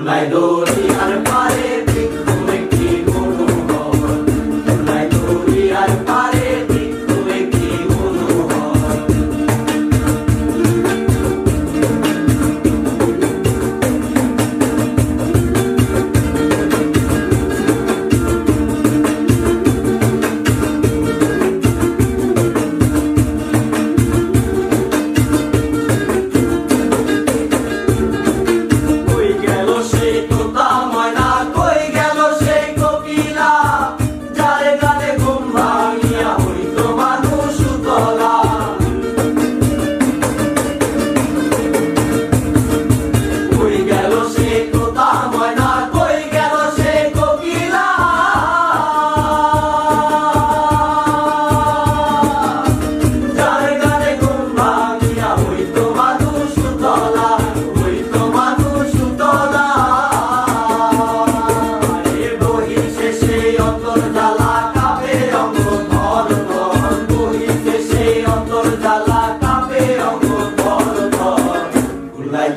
খুলনায় দরিয়ার পারে বৃক্ষ একটি মনোহর, খুলনায় দরিয়ার পারে বৃক্ষ একটি মনোহর।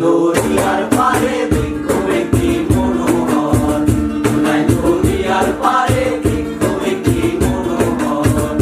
দরিয়ার পারে বৃক্ষ একটি মনোহর, খুলনায় দরিয়ার পারে বৃক্ষ একটি মনোহর।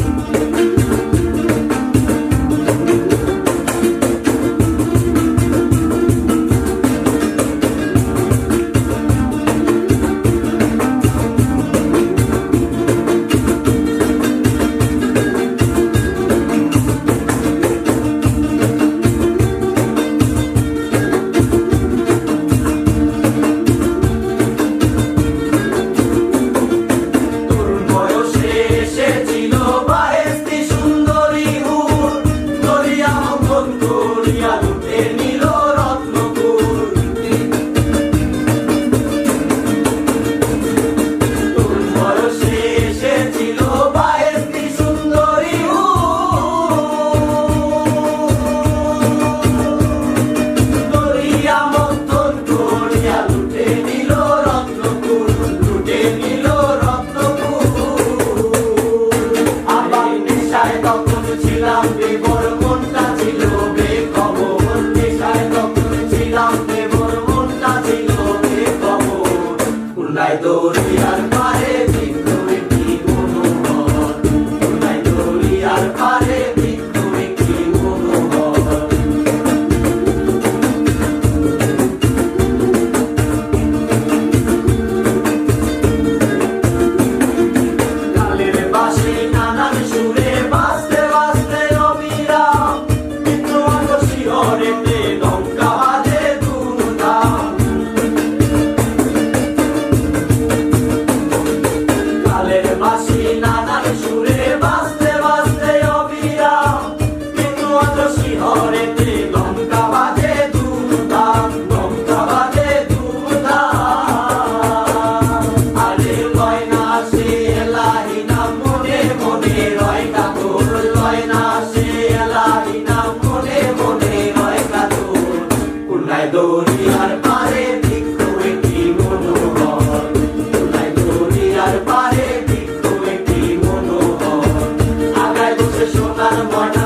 ছিলাম বিভোর, মনটা ছিল বেখবর, নেশায় তখন ছিলাম বিভোর, মনটা ছিল বেখবর। খুলনায় দরিয়ার পারে বৃক্ষ একটি মনোহর, খুলনায় দরিয়ার পারে বৃক্ষ একটি মনোহর। কালের বাঁশি নানান সুরে নানান সুরে বাজতে বাজতে অবিরাম, কিন্তু অত শিহরেতে লঙ্কা বাজে দুমদাম, লঙ্কা বাজে দুমদাম। আরে লয় না সে এলাহি নাম মনে মনে রয় কাতর, লয় না সে এলাহি নাম মনে মনে রয় কাতর। খুলনায় দরিয়ার পারে বৃক্ষ একটি মনোহর, খুলনায় দরিয়ার পারে সোনার ময়না।